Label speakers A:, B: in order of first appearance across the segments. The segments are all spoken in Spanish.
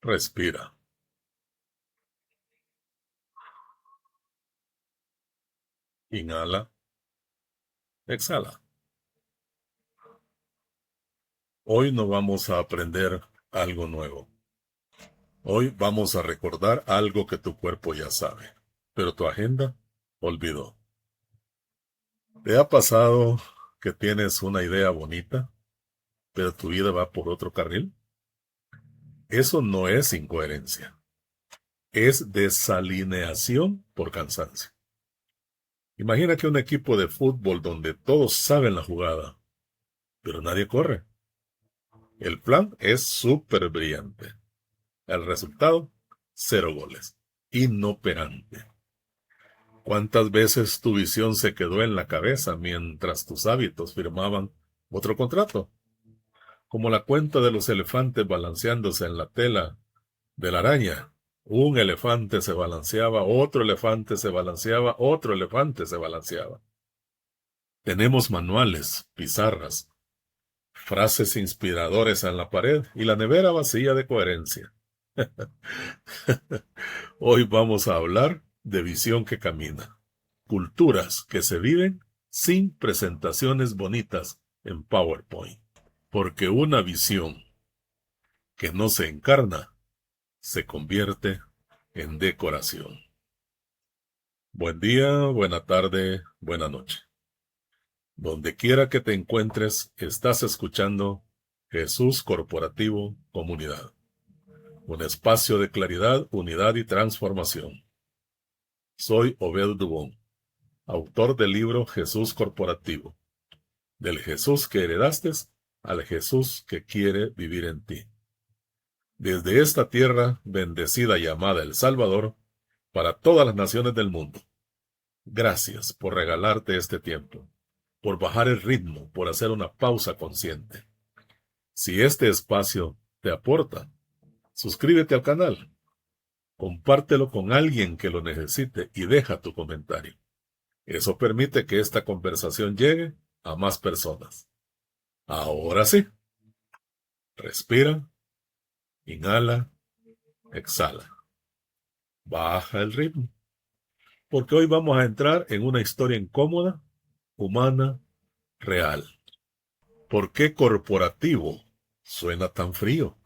A: Respira. Inhala. Exhala. Hoy no vamos a aprender algo nuevo. Hoy vamos a recordar algo que tu cuerpo ya sabe, pero tu agenda olvidó. ¿Te ha pasado que tienes una idea bonita, pero tu vida va por otro carril? Eso no es incoherencia. Es desalineación por cansancio. Imagina que un equipo de fútbol donde todos saben la jugada, pero nadie corre. El plan es súper brillante. El resultado, 0 goles. Inoperante. ¿Cuántas veces tu visión se quedó en la cabeza mientras tus hábitos firmaban otro contrato? Como la cuenta de los elefantes balanceándose en la tela de la araña. Un elefante se balanceaba, otro elefante se balanceaba, otro elefante se balanceaba. Tenemos manuales, pizarras, frases inspiradores en la pared y la nevera vacía de coherencia. Hoy vamos a hablar de visión que camina, culturas que se viven sin presentaciones bonitas en PowerPoint, porque una visión que no se encarna se convierte en decoración. Buen día, buena tarde, buena noche. Donde quiera que te encuentres, estás escuchando Jesús Corporativo Comunidad, un espacio de claridad, unidad y transformación. Soy Obed Dubón, autor del libro Jesús Corporativo, del Jesús que heredaste al Jesús que quiere vivir en ti. Desde esta tierra bendecida llamada El Salvador, para todas las naciones del mundo. Gracias por regalarte este tiempo, por bajar el ritmo, por hacer una pausa consciente. Si este espacio te aporta, suscríbete al canal, compártelo con alguien que lo necesite y deja tu comentario. Eso permite que esta conversación llegue a más personas. Ahora sí, respira, inhala, exhala. Baja el ritmo, porque hoy vamos a entrar en una historia incómoda, humana, real. ¿Por qué corporativo suena tan frío?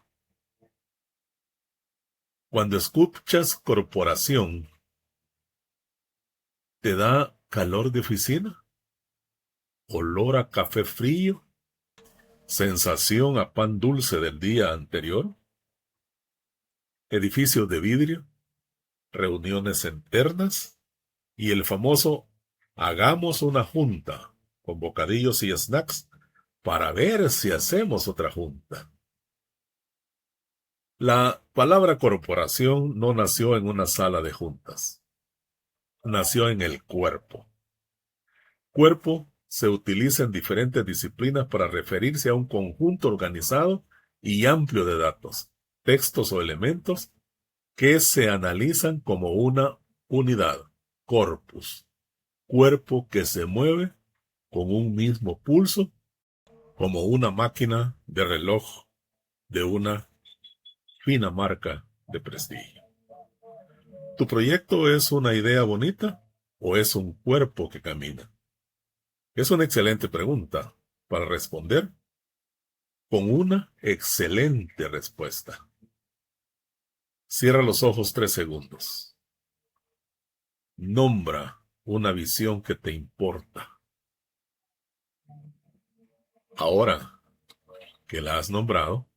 A: Cuando escuchas corporación, ¿te da calor de oficina? ¿Olor a café frío? ¿Sensación a pan dulce del día anterior? ¿Edificios de vidrio? ¿Reuniones internas? Y el famoso hagamos una junta con bocadillos y snacks para ver si hacemos otra junta. La palabra corporación no nació en una sala de juntas. Nació en el cuerpo. Cuerpo se utiliza en diferentes disciplinas para referirse a un conjunto organizado y amplio de datos, textos o elementos que se analizan como una unidad, corpus, cuerpo que se mueve con un mismo pulso, como una máquina de reloj de una fina marca de prestigio. ¿Tu proyecto es una idea bonita o es un cuerpo que camina? Es una excelente pregunta para responder con una excelente respuesta. Cierra los ojos 3 segundos. Nombra una visión que te importa. Ahora que la has nombrado,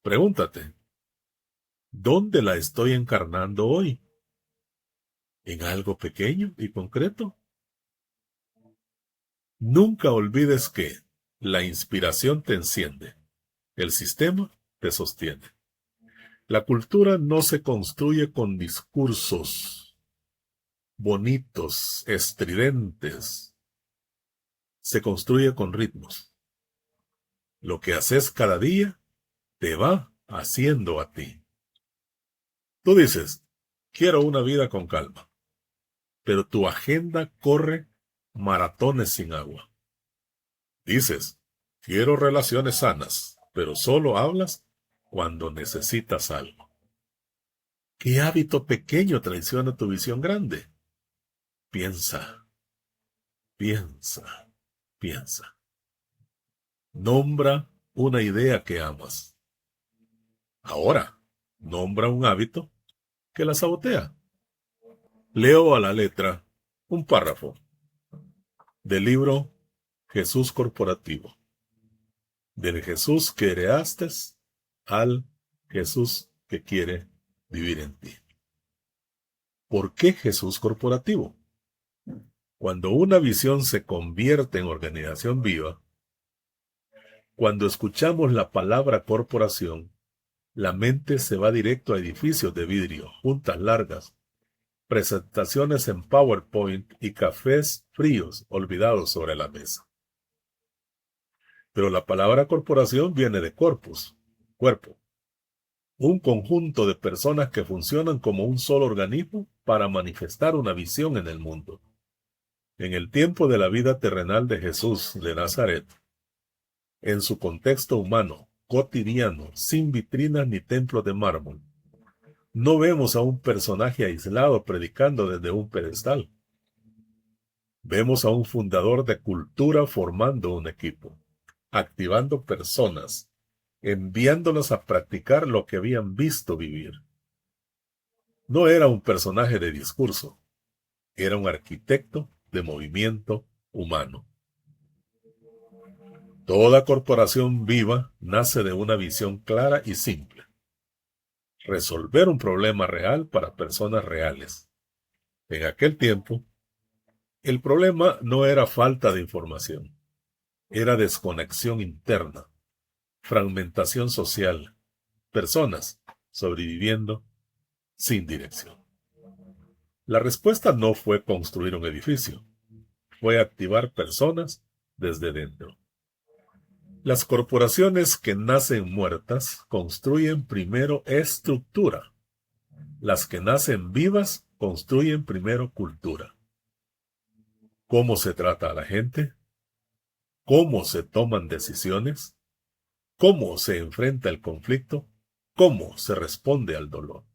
A: pregúntate, ¿dónde la estoy encarnando hoy? ¿En algo pequeño y concreto? Nunca olvides que la inspiración te enciende, el sistema te sostiene. La cultura no se construye con discursos bonitos, estridentes. Se construye con ritmos. Lo que haces cada día te va haciendo a ti. Tú dices, quiero una vida con calma, pero tu agenda corre maratones sin agua. Dices, quiero relaciones sanas, pero solo hablas cuando necesitas algo. ¿Qué hábito pequeño traiciona tu visión grande? Piensa, piensa, piensa. Nombra una idea que amas. Ahora, nombra un hábito que la sabotea. Leo a la letra un párrafo del libro Jesús Corporativo. Del Jesús que heredaste al Jesús que quiere vivir en ti. ¿Por qué Jesús Corporativo? Cuando una visión se convierte en organización viva, cuando escuchamos la palabra corporación, la mente se va directo a edificios de vidrio, juntas largas, presentaciones en PowerPoint y cafés fríos olvidados sobre la mesa. Pero la palabra corporación viene de corpus, cuerpo. Un conjunto de personas que funcionan como un solo organismo para manifestar una visión en el mundo. En el tiempo de la vida terrenal de Jesús de Nazaret, en su contexto humano, cotidiano, sin vitrinas ni templos de mármol, no vemos a un personaje aislado predicando desde un pedestal. Vemos a un fundador de cultura formando un equipo, activando personas, enviándolas a practicar lo que habían visto vivir. No era un personaje de discurso, era un arquitecto de movimiento humano. Toda corporación viva nace de una visión clara y simple. Resolver un problema real para personas reales. En aquel tiempo, el problema no era falta de información, era desconexión interna, fragmentación social, personas sobreviviendo sin dirección. La respuesta no fue construir un edificio, fue activar personas desde dentro. Las corporaciones que nacen muertas construyen primero estructura. Las que nacen vivas construyen primero cultura. ¿Cómo se trata a la gente? ¿Cómo se toman decisiones? ¿Cómo se enfrenta el conflicto? ¿Cómo se responde al dolor?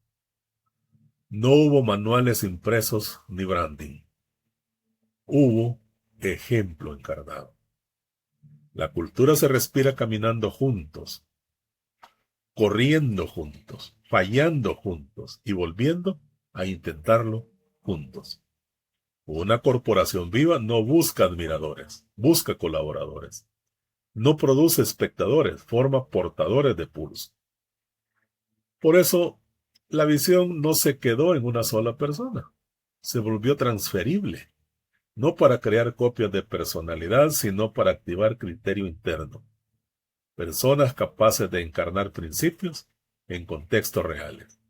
A: No hubo manuales impresos ni branding. Hubo ejemplo encarnado. La cultura se respira caminando juntos, corriendo juntos, fallando juntos y volviendo a intentarlo juntos. Una corporación viva no busca admiradores, busca colaboradores. No produce espectadores, forma portadores de pulso. Por eso, la visión no se quedó en una sola persona, se volvió transferible, no para crear copias de personalidad, sino para activar criterio interno. Personas capaces de encarnar principios en contextos reales.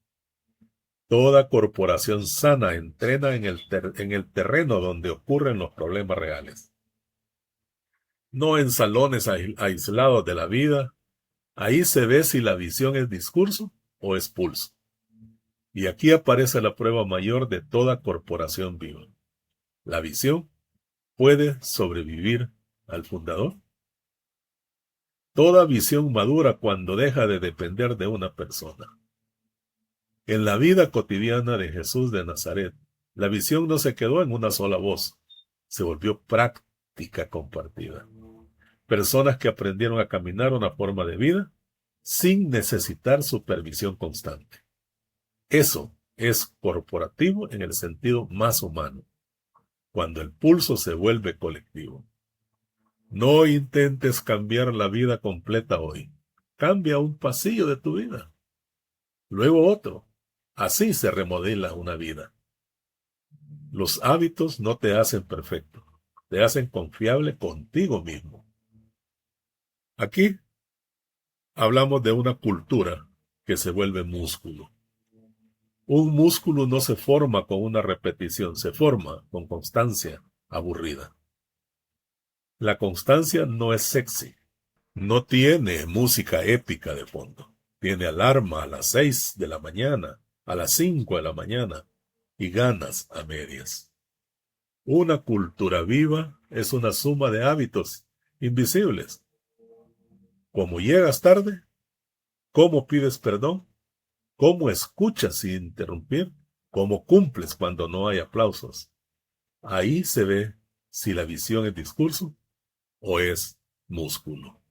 A: Toda corporación sana entrena en el terreno donde ocurren los problemas reales. No en salones aislados de la vida. Ahí se ve si la visión es discurso o es pulso. Y aquí aparece la prueba mayor de toda corporación viva. La visión puede sobrevivir al fundador. Toda visión madura cuando deja de depender de una persona. En la vida cotidiana de Jesús de Nazaret, la visión no se quedó en una sola voz, se volvió práctica compartida. Personas que aprendieron a caminar una forma de vida sin necesitar supervisión constante. Eso es corporativo en el sentido más humano, cuando el pulso se vuelve colectivo. No intentes cambiar la vida completa hoy. Cambia un pasillo de tu vida, luego otro. Así se remodela una vida. Los hábitos no te hacen perfecto, te hacen confiable contigo mismo. Aquí hablamos de una cultura que se vuelve músculo. Un músculo no se forma con una repetición, se forma con constancia aburrida. La constancia no es sexy, no tiene música épica de fondo. Tiene alarma a las 6 de la mañana, a las 5 de la mañana y ganas a medias. Una cultura viva es una suma de hábitos invisibles. Como llegas tarde, ¿Cómo pides perdón? ¿Cómo escuchas sin interrumpir? ¿Cómo cumples cuando no hay aplausos? Ahí se ve si la visión es discurso o es músculo.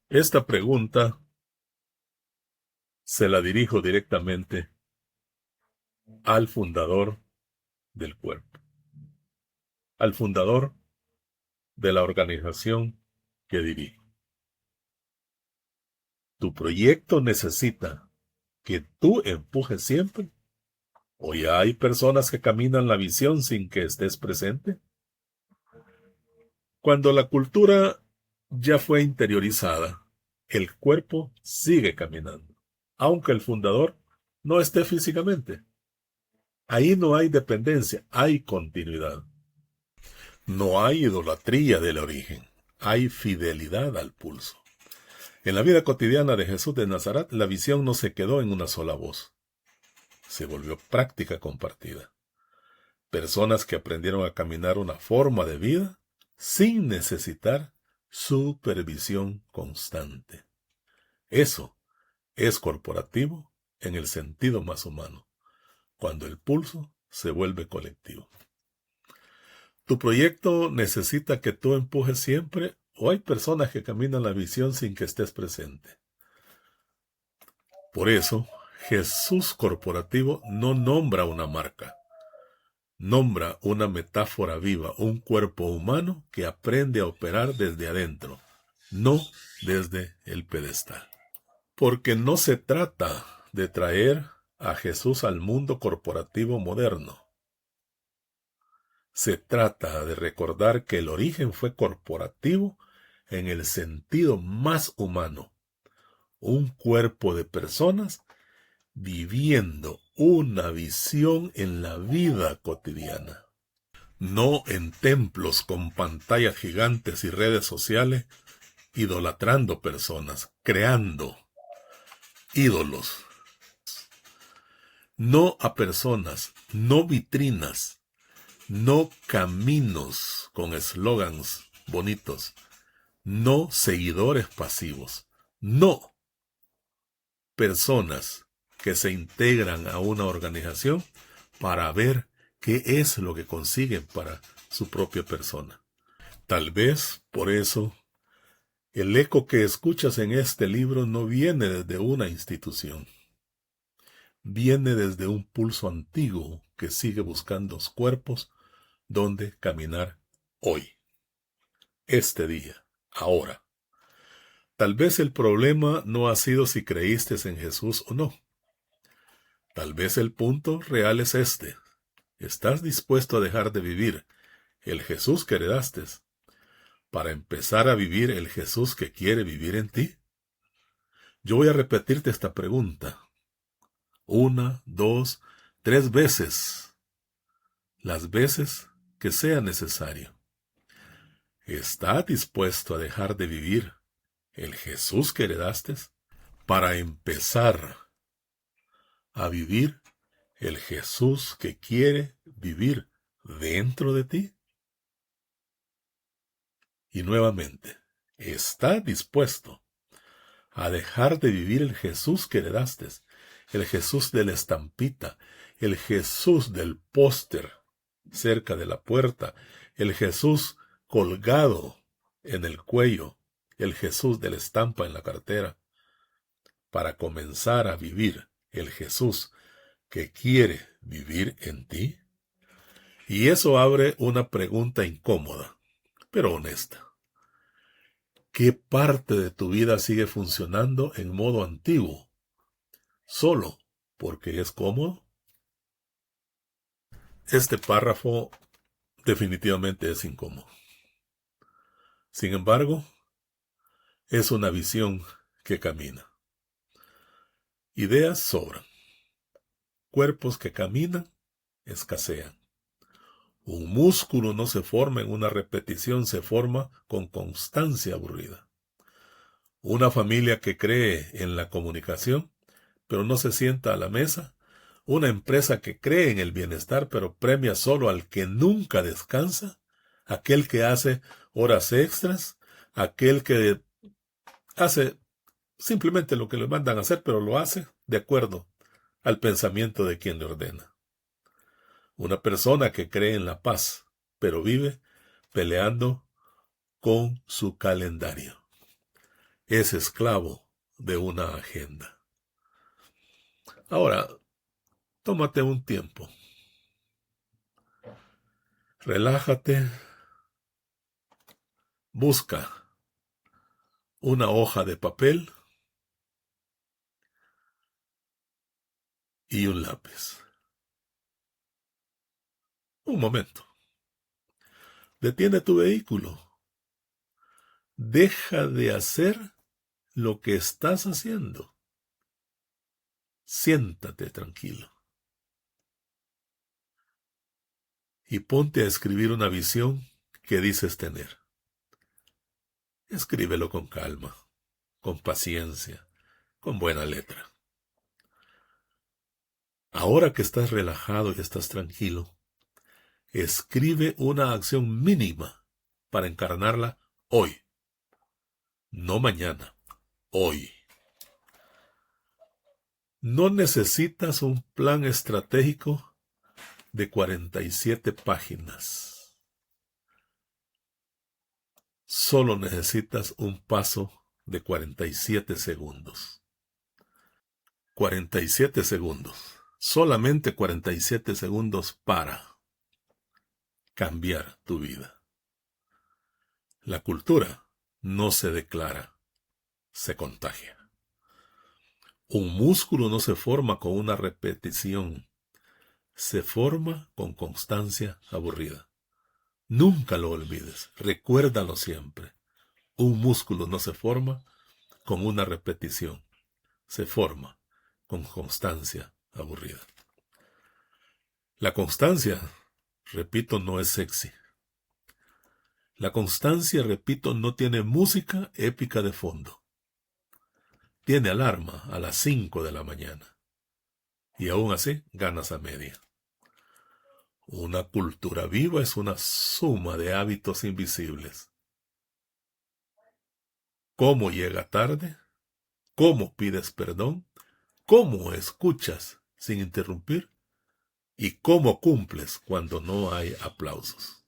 A: Esta pregunta se la dirijo directamente al fundador del cuerpo, al fundador de la organización que dirijo. ¿Tu proyecto necesita que tú empujes siempre? ¿O ya hay personas que caminan la visión sin que estés presente? Cuando la cultura ya fue interiorizada, el cuerpo sigue caminando, aunque el fundador no esté físicamente. Ahí no hay dependencia, hay continuidad. No hay idolatría del origen, hay fidelidad al pulso. En la vida cotidiana de Jesús de Nazaret, la visión no se quedó en una sola voz, se volvió práctica compartida. Personas que aprendieron a caminar una forma de vida sin necesitar supervisión constante. Eso es corporativo en el sentido más humano, cuando el pulso se vuelve colectivo. ¿Tu proyecto necesita que tú empujes siempre o hay personas que caminan la visión sin que estés presente? Por eso, Jesús corporativo no nombra una marca, nombra una metáfora viva, un cuerpo humano que aprende a operar desde adentro, no desde el pedestal. Porque no se trata de traer a Jesús al mundo corporativo moderno. Se trata de recordar que el origen fue corporativo en el sentido más humano, un cuerpo de personas viviendo una visión en la vida cotidiana. No en templos con pantallas gigantes y redes sociales, idolatrando personas, creando ídolos. No a personas, no vitrinas, no caminos con eslogans bonitos, no seguidores pasivos, no personas que se integran a una organización para ver qué es lo que consiguen para su propia persona. Tal vez por eso el eco que escuchas en este libro no viene desde una institución, viene desde un pulso antiguo que sigue buscando cuerpos donde caminar hoy, este día, ahora. Tal vez el problema no ha sido si creíste en Jesús o no. Tal vez el punto real es este. ¿Estás dispuesto a dejar de vivir el Jesús que heredaste para empezar a vivir el Jesús que quiere vivir en ti? Yo voy a repetirte esta pregunta 1, 2, 3 veces, las veces que sea necesario. ¿Estás dispuesto a dejar de vivir el Jesús que heredaste para empezar a vivir el Jesús que quiere vivir dentro de ti? Y nuevamente, ¿estás dispuesto a dejar de vivir el Jesús que heredaste, el Jesús de la estampita, el Jesús del póster cerca de la puerta, el Jesús colgado en el cuello, el Jesús de la estampa en la cartera, para comenzar a vivir el Jesús que quiere vivir en ti? Y eso abre una pregunta incómoda, pero honesta. ¿Qué parte de tu vida sigue funcionando en modo antiguo, solo porque es cómodo? Este párrafo definitivamente es incómodo. Sin embargo, es una visión que camina. Ideas sobran. Cuerpos que caminan escasean. Un músculo no se forma en una repetición, se forma con constancia aburrida. Una familia que cree en la comunicación, pero no se sienta a la mesa. Una empresa que cree en el bienestar, pero premia solo al que nunca descansa. Aquel que hace horas extras. Aquel que hace simplemente lo que le mandan a hacer, pero lo hace de acuerdo al pensamiento de quien le ordena. Una persona que cree en la paz, pero vive peleando con su calendario. Es esclavo de una agenda. Ahora, tómate un tiempo. Relájate. Busca una hoja de papel y un lápiz. Un momento. Detiene tu vehículo. Deja de hacer lo que estás haciendo. Siéntate tranquilo. Y ponte a escribir una visión que dices tener. Escríbelo con calma, con paciencia, con buena letra. Ahora que estás relajado y estás tranquilo, escribe una acción mínima para encarnarla hoy. No mañana, hoy. No necesitas un plan estratégico de 47 páginas. Solo necesitas un paso de 47 segundos. 47 segundos. Solamente 47 segundos para cambiar tu vida. La cultura no se declara, se contagia. Un músculo no se forma con una repetición, se forma con constancia aburrida. Nunca lo olvides, recuérdalo siempre. Un músculo no se forma con una repetición, se forma con constancia aburrida. La constancia, repito, no es sexy. La constancia, repito, no tiene música épica de fondo. Tiene alarma a las 5 de la mañana. Y aún así ganas a media. Una cultura viva es una suma de hábitos invisibles. ¿Cómo llega tarde? ¿Cómo pides perdón? ¿Cómo escuchas sin interrumpir? ¿Y cómo cumples cuando no hay aplausos?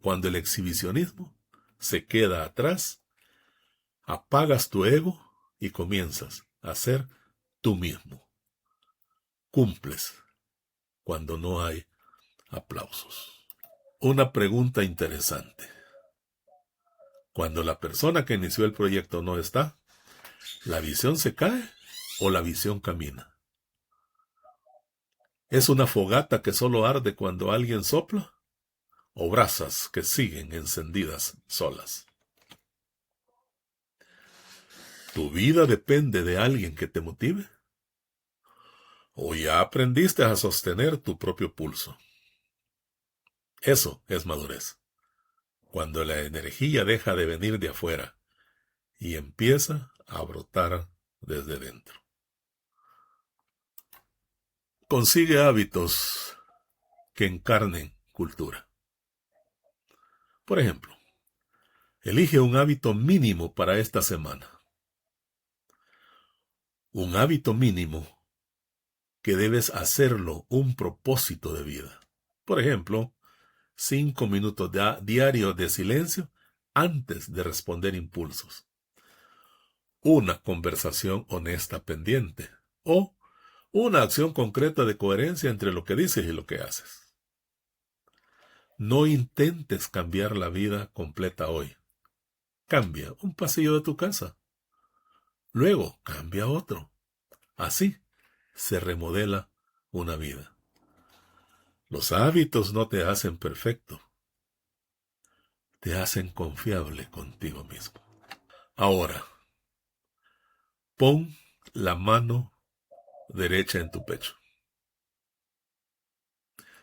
A: Cuando el exhibicionismo se queda atrás, apagas tu ego y comienzas a ser tú mismo. Cumples cuando no hay aplausos. Una pregunta interesante. Cuando la persona que inició el proyecto no está, ¿la visión se cae o la visión camina? ¿Es una fogata que solo arde cuando alguien sopla? ¿O brasas que siguen encendidas solas? ¿Tu vida depende de alguien que te motive? ¿O ya aprendiste a sostener tu propio pulso? Eso es madurez. Cuando la energía deja de venir de afuera y empieza a brotar desde dentro. Consigue hábitos que encarnen cultura. Por ejemplo, elige un hábito mínimo para esta semana. Un hábito mínimo que debes hacerlo un propósito de vida. Por ejemplo, 5 minutos diarios de silencio antes de responder impulsos. Una conversación honesta pendiente. O una acción concreta de coherencia entre lo que dices y lo que haces. No intentes cambiar la vida completa hoy. Cambia un pasillo de tu casa. Luego cambia otro. Así se remodela una vida. Los hábitos no te hacen perfecto. Te hacen confiable contigo mismo. Ahora, pon la mano derecha en tu pecho.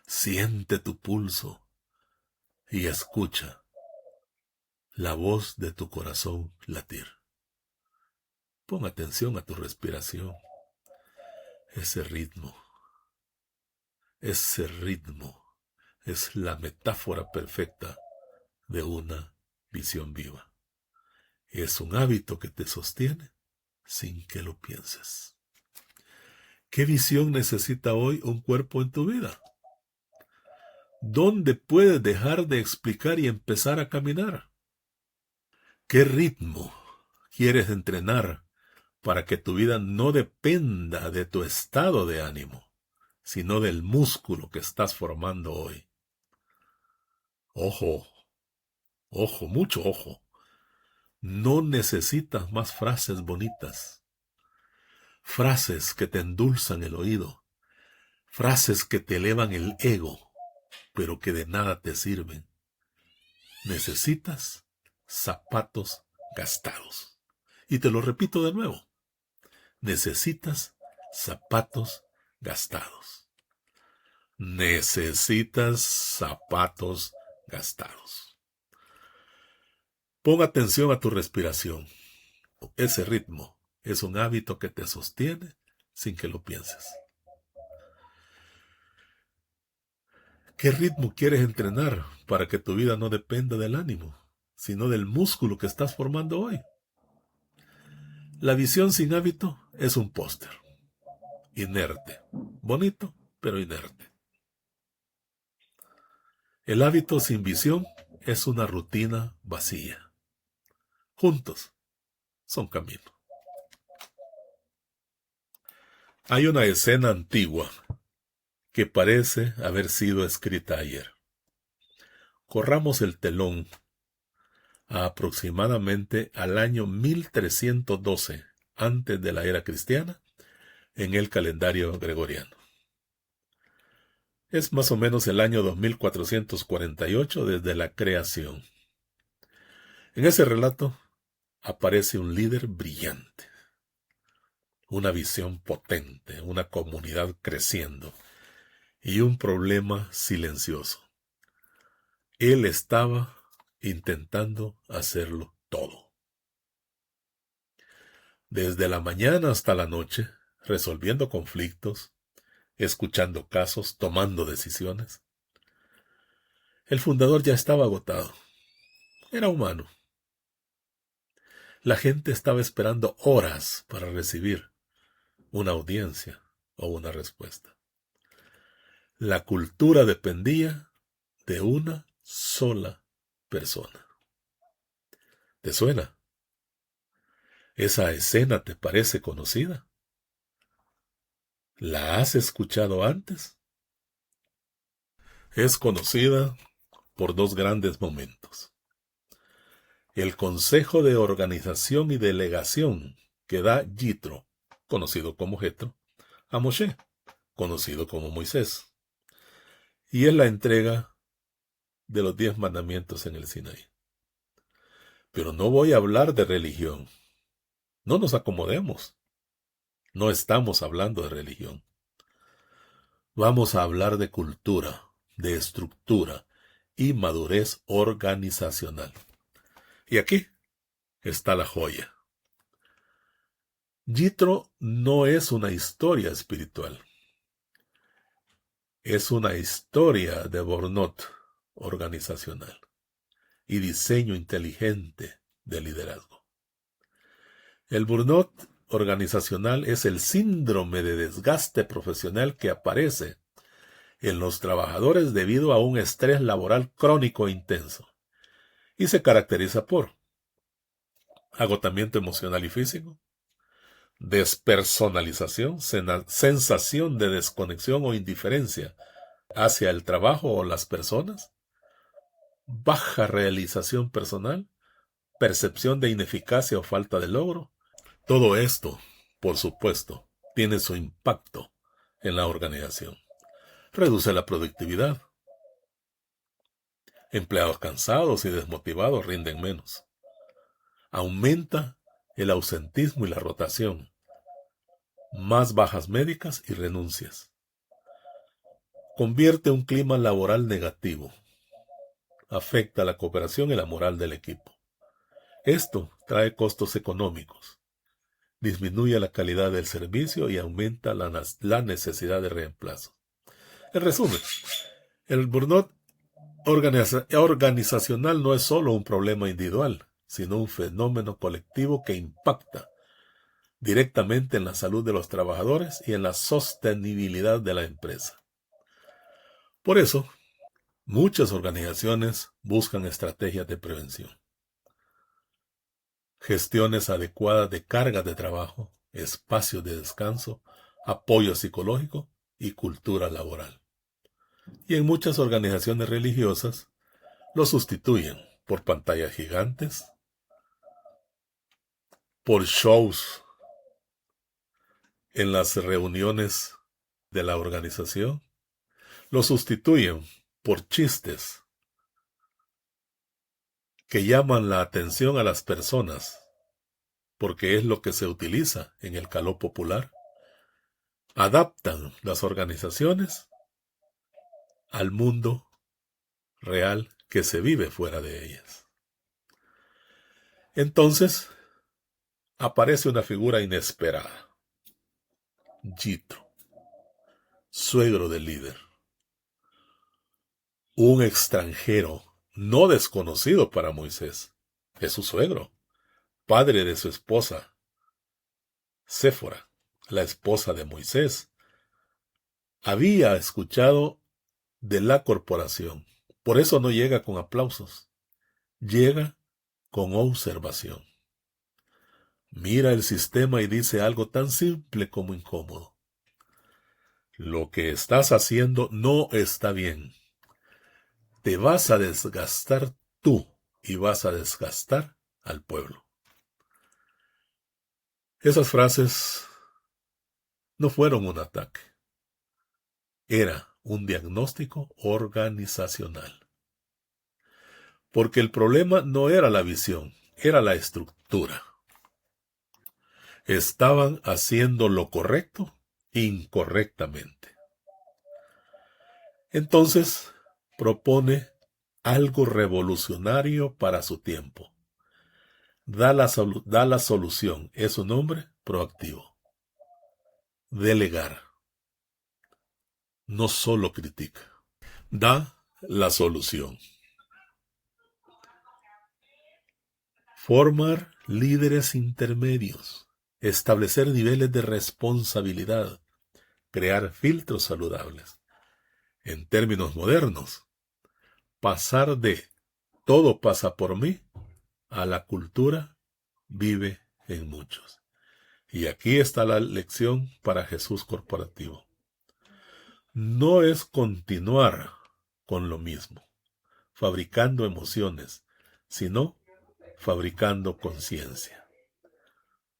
A: Siente tu pulso y escucha la voz de tu corazón latir. Pon atención a tu respiración. Ese ritmo es la metáfora perfecta de una visión viva. Es un hábito que te sostiene sin que lo pienses. ¿Qué visión necesita hoy un cuerpo en tu vida? ¿Dónde puedes dejar de explicar y empezar a caminar? ¿Qué ritmo quieres entrenar para que tu vida no dependa de tu estado de ánimo, sino del músculo que estás formando hoy? Ojo, ojo, mucho ojo. No necesitas más frases bonitas, frases que te endulzan el oído, frases que te elevan el ego, pero que de nada te sirven. Necesitas zapatos gastados. Y te lo repito de nuevo. Necesitas zapatos gastados. Necesitas zapatos gastados. Pon atención a tu respiración. Ese ritmo es un hábito que te sostiene sin que lo pienses. ¿Qué ritmo quieres entrenar para que tu vida no dependa del ánimo, sino del músculo que estás formando hoy? La visión sin hábito es un póster. Inerte. Bonito, pero inerte. El hábito sin visión es una rutina vacía. Juntos son camino. Hay una escena antigua que parece haber sido escrita ayer. Corramos el telón a aproximadamente al año 1312 antes de la era cristiana en el calendario gregoriano. Es más o menos el año 2448 desde la creación. En ese relato aparece un líder brillante, una visión potente, una comunidad creciendo y un problema silencioso. Él estaba intentando hacerlo todo. Desde la mañana hasta la noche, resolviendo conflictos, escuchando casos, tomando decisiones. El fundador ya estaba agotado. Era humano. La gente estaba esperando horas para recibir una audiencia o una respuesta. La cultura dependía de una sola persona. ¿Te suena? ¿Esa escena te parece conocida? ¿La has escuchado antes? Es conocida por dos grandes momentos. El Consejo de Organización y Delegación que da Yitro, conocido como Jetro, a Moshe, conocido como Moisés. Y es la entrega de los 10 mandamientos en el Sinaí. Pero no voy a hablar de religión. No nos acomodemos. No estamos hablando de religión. Vamos a hablar de cultura, de estructura y madurez organizacional. Y aquí está la joya. Yitro no es una historia espiritual. Es una historia de Bornot organizacional y diseño inteligente de liderazgo. El burnout organizacional es el síndrome de desgaste profesional que aparece en los trabajadores debido a un estrés laboral crónico e intenso y se caracteriza por agotamiento emocional y físico, despersonalización, sensación de desconexión o indiferencia hacia el trabajo o las personas, baja realización personal, percepción de ineficacia o falta de logro. Todo esto, por supuesto, tiene su impacto en la organización. Reduce la productividad. Empleados cansados y desmotivados rinden menos. Aumenta el ausentismo y la rotación. Más bajas médicas y renuncias. Convierte un clima laboral negativo. Afecta la cooperación y la moral del equipo. Esto trae costos económicos. Disminuye la calidad del servicio y aumenta la necesidad de reemplazo. En resumen, el burnout organizacional no es solo un problema individual, sino un fenómeno colectivo que impacta directamente en la salud de los trabajadores y en la sostenibilidad de la empresa. Por eso, muchas organizaciones buscan estrategias de prevención, gestiones adecuadas de cargas de trabajo, espacios de descanso, apoyo psicológico y cultura laboral. Y en muchas organizaciones religiosas lo sustituyen por pantallas gigantes, por shows en las reuniones de la organización, lo sustituyen por chistes que llaman la atención a las personas, porque es lo que se utiliza en el caló popular. Adaptan las organizaciones al mundo real que se vive fuera de ellas. Entonces, aparece una figura inesperada. Yitro, suegro del líder. Un extranjero no desconocido para Moisés. Es su suegro, padre de su esposa, Séfora, la esposa de Moisés. Había escuchado de la corporación. Por eso no llega con aplausos. Llega con observación. Mira el sistema y dice algo tan simple como incómodo. Lo que estás haciendo no está bien. Te vas a desgastar tú y vas a desgastar al pueblo. Esas frases no fueron un ataque. Era un diagnóstico organizacional. Porque el problema no era la visión, era la estructura. Estaban haciendo lo correcto incorrectamente. Entonces propone algo revolucionario para su tiempo. Da la solución, es un hombre proactivo. Delegar. No solo critica. Da la solución. Formar líderes intermedios. Establecer niveles de responsabilidad. Crear filtros saludables. En términos modernos, pasar de todo pasa por mí a la cultura vive en muchos. Y aquí está la lección para Jesús corporativo. No es continuar con lo mismo, fabricando emociones, sino fabricando conciencia.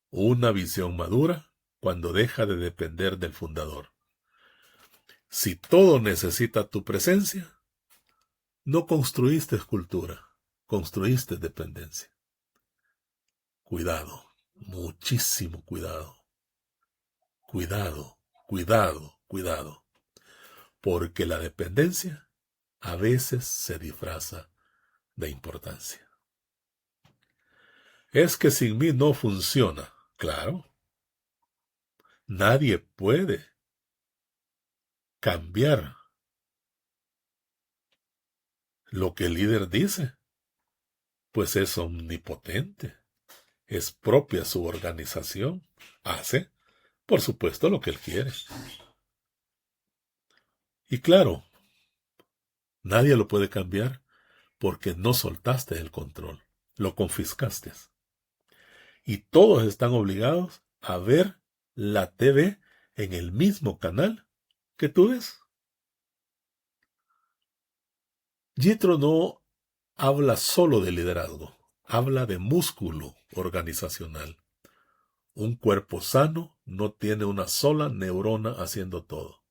A: Una visión madura cuando deja de depender del fundador. Si todo necesita tu presencia, no construiste cultura, construiste dependencia. Cuidado, muchísimo cuidado. Cuidado, cuidado, cuidado. Porque la dependencia a veces se disfraza de importancia. Es que sin mí no funciona. Claro. Nadie puede cambiar lo que el líder dice, pues es omnipotente. Es propia su organización. Hace, por supuesto, lo que él quiere. Y claro, nadie lo puede cambiar porque no soltaste el control, lo confiscaste. Y todos están obligados a ver la TV en el mismo canal que tú ves. Yitro no habla solo de liderazgo, habla de músculo organizacional. Un cuerpo sano no tiene una sola neurona haciendo todo.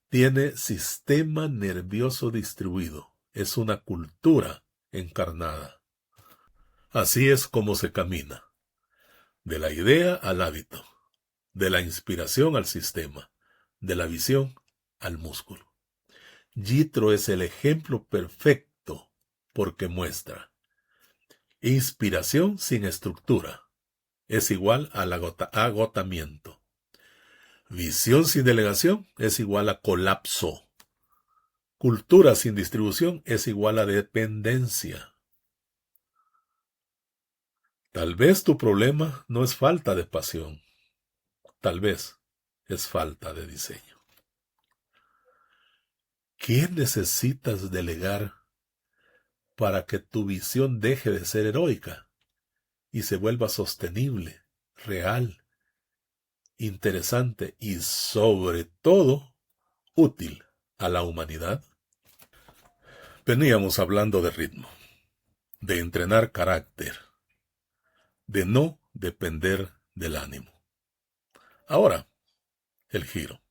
A: Tiene sistema nervioso distribuido. Es una cultura encarnada. Así es como se camina. De la idea al hábito. De la inspiración al sistema. De la visión al músculo. Yitro es el ejemplo perfecto porque muestra. Inspiración sin estructura es igual al agotamiento. Visión sin delegación es igual a colapso. Cultura sin distribución es igual a dependencia. Tal vez tu problema no es falta de pasión, tal vez es falta de diseño. ¿Qué necesitas delegar para que tu visión deje de ser heroica y se vuelva sostenible, real, interesante y sobre todo útil a la humanidad? Veníamos hablando de ritmo, de entrenar carácter, de no depender del ánimo. Ahora, el giro.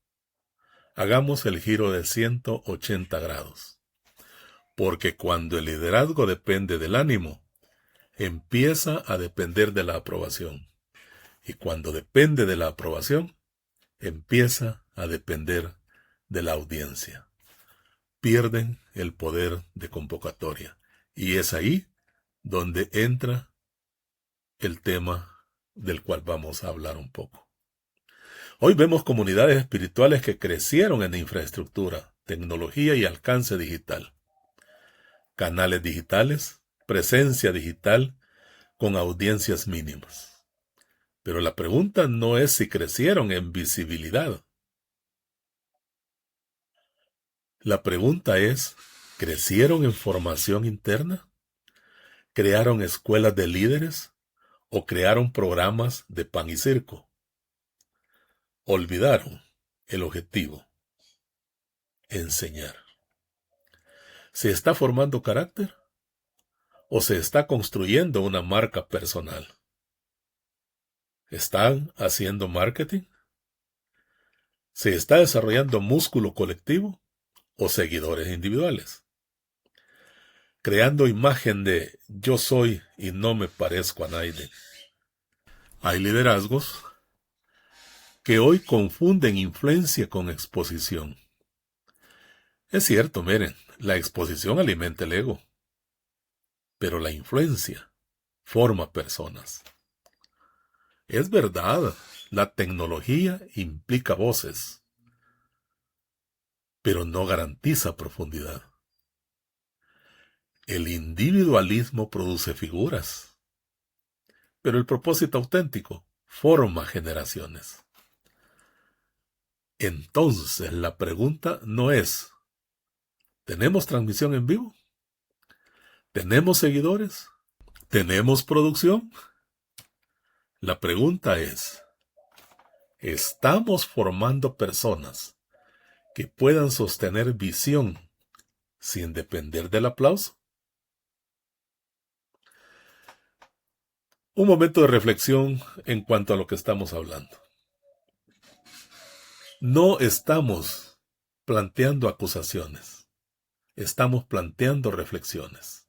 A: Hagamos el giro de 180 grados. Porque cuando el liderazgo depende del ánimo, empieza a depender de la aprobación. Y cuando depende de la aprobación, empieza a depender de la audiencia. Pierden el poder de convocatoria. Y es ahí donde entra el tema del cual vamos a hablar un poco. Hoy vemos comunidades espirituales que crecieron en infraestructura, tecnología y alcance digital. Canales digitales, presencia digital con audiencias mínimas. Pero la pregunta no es si crecieron en visibilidad. La pregunta es, ¿crecieron en formación interna? ¿Crearon escuelas de líderes? ¿O crearon programas de pan y circo? Olvidaron el objetivo: enseñar. ¿Se está formando carácter? ¿O se está construyendo una marca personal? ¿Están haciendo marketing? ¿Se está desarrollando músculo colectivo o seguidores individuales? Creando imagen de yo soy y no me parezco a nadie. Hay liderazgos que hoy confunden influencia con exposición. Es cierto, miren, la exposición alimenta el ego, pero la influencia forma personas. Es verdad, la tecnología implica voces, pero no garantiza profundidad. El individualismo produce figuras, pero el propósito auténtico forma generaciones. Entonces, la pregunta no es, ¿tenemos transmisión en vivo? ¿Tenemos seguidores? ¿Tenemos producción? La pregunta es, ¿estamos formando personas que puedan sostener visión sin depender del aplauso? Un momento de reflexión en cuanto a lo que estamos hablando. No estamos planteando acusaciones, estamos planteando reflexiones.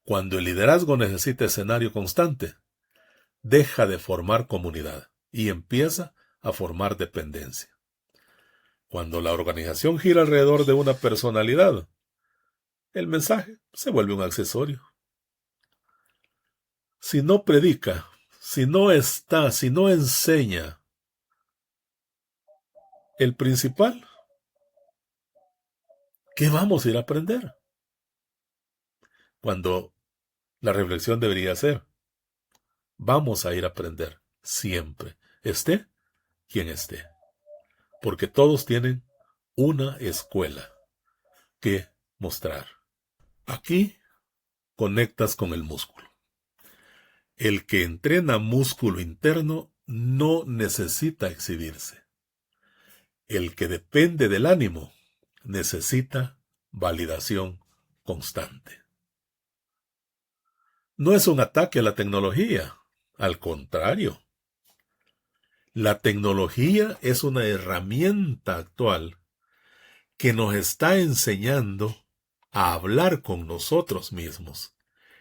A: Cuando el liderazgo necesita escenario constante, deja de formar comunidad y empieza a formar dependencia. Cuando la organización gira alrededor de una personalidad, el mensaje se vuelve un accesorio. Si no predica, si no enseña el principal, ¿qué vamos a ir a aprender? Cuando la reflexión debería ser, vamos a ir a aprender siempre, esté quien esté, porque todos tienen una escuela que mostrar. Aquí conectas con el músculo. El que entrena músculo interno no necesita exhibirse. El que depende del ánimo necesita validación constante. No es un ataque a la tecnología, al contrario. La tecnología es una herramienta actual que nos está enseñando a hablar con nosotros mismos.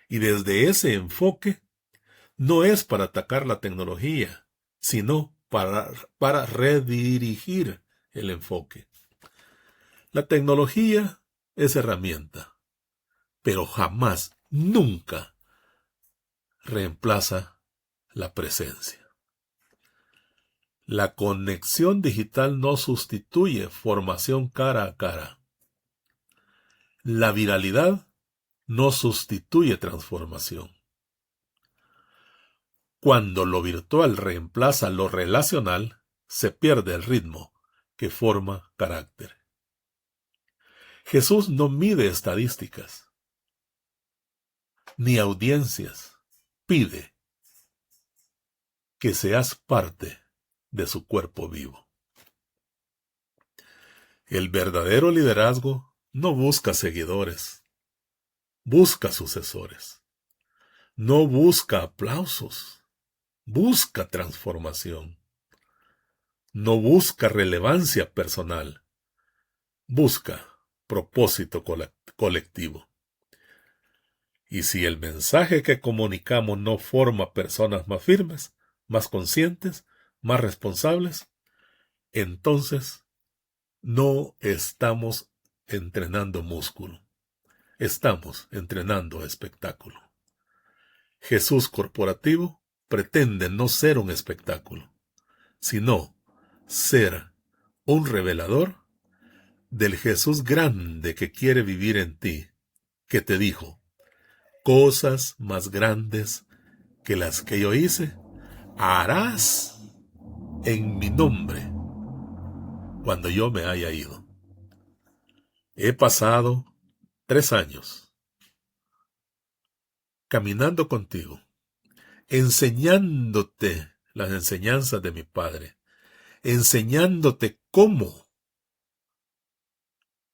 A: Y desde ese enfoque, no es para atacar la tecnología, sino para redirigir el enfoque. La tecnología es herramienta, pero jamás, nunca reemplaza la presencia. La conexión digital no sustituye formación cara a cara. La viralidad no sustituye transformación. Cuando lo virtual reemplaza lo relacional, se pierde el ritmo que forma carácter. Jesús no mide estadísticas, ni audiencias. Pide que seas parte de su cuerpo vivo. El verdadero liderazgo no busca seguidores, busca sucesores. No busca aplausos, busca transformación. No busca relevancia personal, busca propósito colectivo. Y si el mensaje que comunicamos no forma personas más firmes, más conscientes, más responsables, entonces no estamos entrenando músculo, estamos entrenando espectáculo. Jesús corporativo pretende no ser un espectáculo, sino ser un revelador del Jesús grande que quiere vivir en ti, que te dijo, cosas más grandes que las que yo hice, harás en mi nombre cuando yo me haya ido. He pasado 3 años caminando contigo, enseñándote las enseñanzas de mi Padre, enseñándote cómo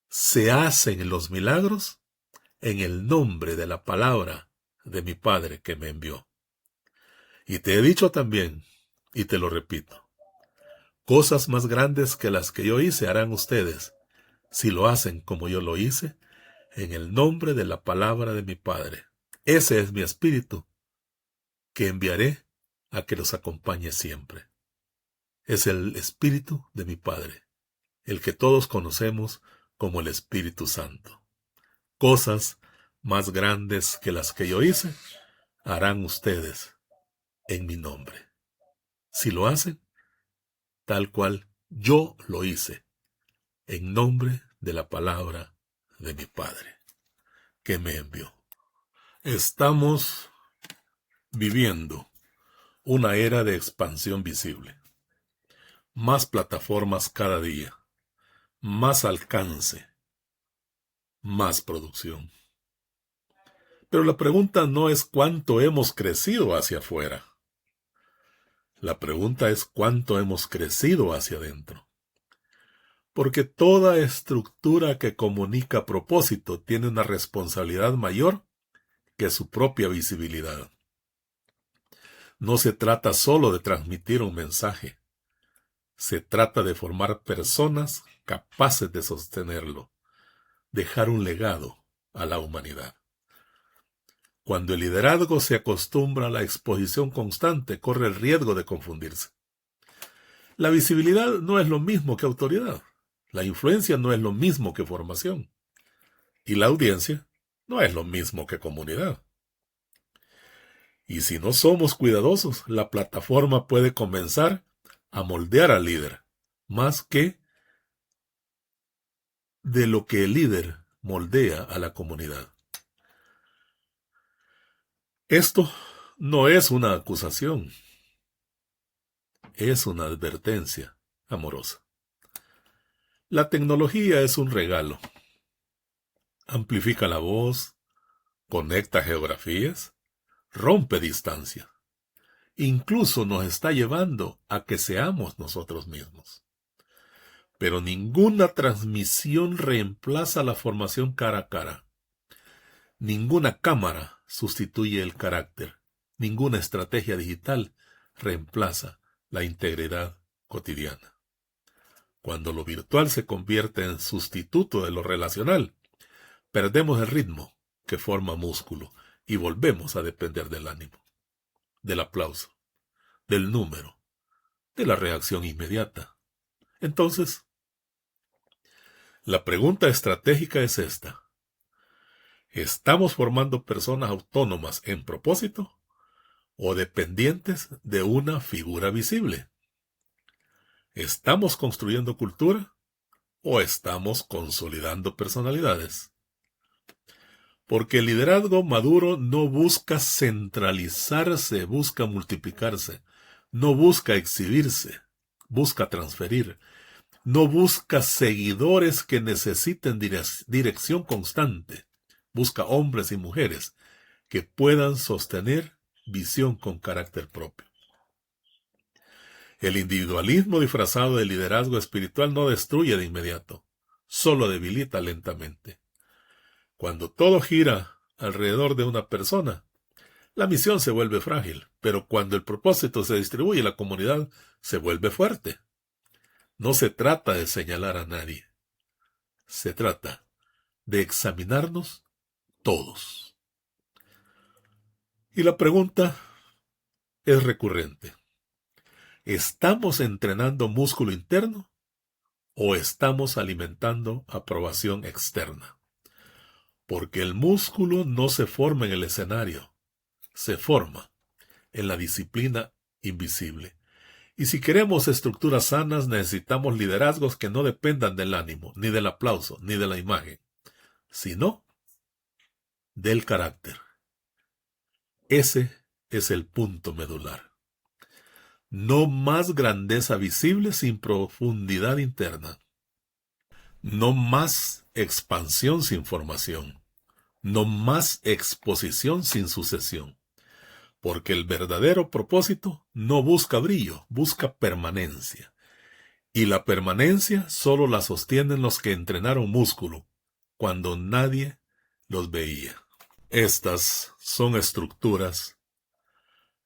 A: se hacen los milagros en el nombre de la palabra de mi Padre que me envió. Y te he dicho también, y te lo repito, cosas más grandes que las que yo hice harán ustedes, si lo hacen como yo lo hice, en el nombre de la palabra de mi Padre. Ese es mi espíritu, que enviaré a que los acompañe siempre. Es el espíritu de mi Padre, el que todos conocemos como el Espíritu Santo. Cosas más grandes que las que yo hice, harán ustedes en mi nombre. Si lo hacen, tal cual yo lo hice, en nombre de la palabra de mi Padre, que me envió. Estamos viviendo una era de expansión visible. Más plataformas cada día, más alcance, más producción. Pero la pregunta no es cuánto hemos crecido hacia afuera. La pregunta es cuánto hemos crecido hacia adentro. Porque toda estructura que comunica propósito tiene una responsabilidad mayor que su propia visibilidad. No se trata solo de transmitir un mensaje. Se trata de formar personas capaces de sostenerlo, dejar un legado a la humanidad. Cuando el liderazgo se acostumbra a la exposición constante, corre el riesgo de confundirse. La visibilidad no es lo mismo que autoridad. La influencia no es lo mismo que formación. Y la audiencia no es lo mismo que comunidad. Y si no somos cuidadosos, la plataforma puede comenzar a moldear al líder, más que de lo que el líder moldea a la comunidad. Esto no es una acusación, es una advertencia amorosa. La tecnología es un regalo. Amplifica la voz, conecta geografías, rompe distancia. Incluso nos está llevando a que seamos nosotros mismos. Pero ninguna transmisión reemplaza la formación cara a cara. Ninguna cámara sustituye el carácter. Ninguna estrategia digital reemplaza la integridad cotidiana. Cuando lo virtual se convierte en sustituto de lo relacional, perdemos el ritmo que forma músculo y volvemos a depender del ánimo, del aplauso, del número, de la reacción inmediata. Entonces, la pregunta estratégica es esta. ¿Estamos formando personas autónomas en propósito o dependientes de una figura visible? ¿Estamos construyendo cultura o estamos consolidando personalidades? Porque el liderazgo maduro no busca centralizarse, busca multiplicarse. No busca exhibirse, busca transferir. No busca seguidores que necesiten dirección constante. Busca hombres y mujeres que puedan sostener visión con carácter propio. El individualismo disfrazado de liderazgo espiritual no destruye de inmediato, solo debilita lentamente. Cuando todo gira alrededor de una persona, la misión se vuelve frágil, pero cuando el propósito se distribuye, la comunidad se vuelve fuerte. No se trata de señalar a nadie, se trata de examinarnos todos. Y la pregunta es recurrente. ¿Estamos entrenando músculo interno o estamos alimentando aprobación externa? Porque el músculo no se forma en el escenario, se forma en la disciplina invisible. Y si queremos estructuras sanas, necesitamos liderazgos que no dependan del ánimo, ni del aplauso, ni de la imagen, sino del carácter. Ese es el punto medular. No más grandeza visible sin profundidad interna. No más expansión sin formación. No más exposición sin sucesión. Porque el verdadero propósito no busca brillo, busca permanencia. Y la permanencia solo la sostienen los que entrenaron músculo, cuando nadie los veía. Estas son estructuras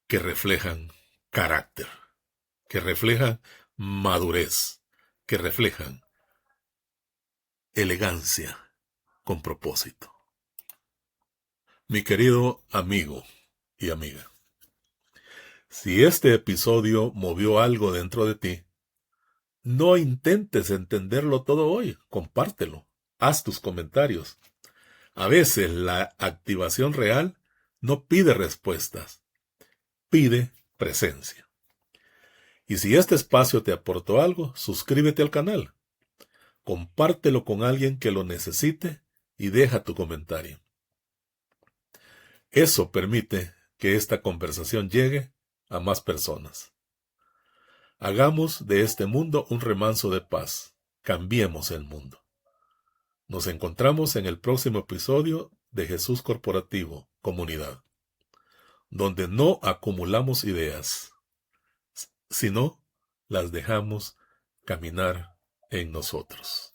A: que reflejan carácter, que reflejan madurez, que reflejan elegancia con propósito. Mi querido amigo y amiga, si este episodio movió algo dentro de ti, no intentes entenderlo todo hoy, compártelo, haz tus comentarios. A veces la activación real no pide respuestas, pide presencia. Y si este espacio te aportó algo, suscríbete al canal, compártelo con alguien que lo necesite y deja tu comentario. Eso permite que esta conversación llegue a más personas. Hagamos de este mundo un remanso de paz. Cambiemos el mundo. Nos encontramos en el próximo episodio de Jesús Corporativo, Comunidad, donde no acumulamos ideas, sino las dejamos caminar en nosotros.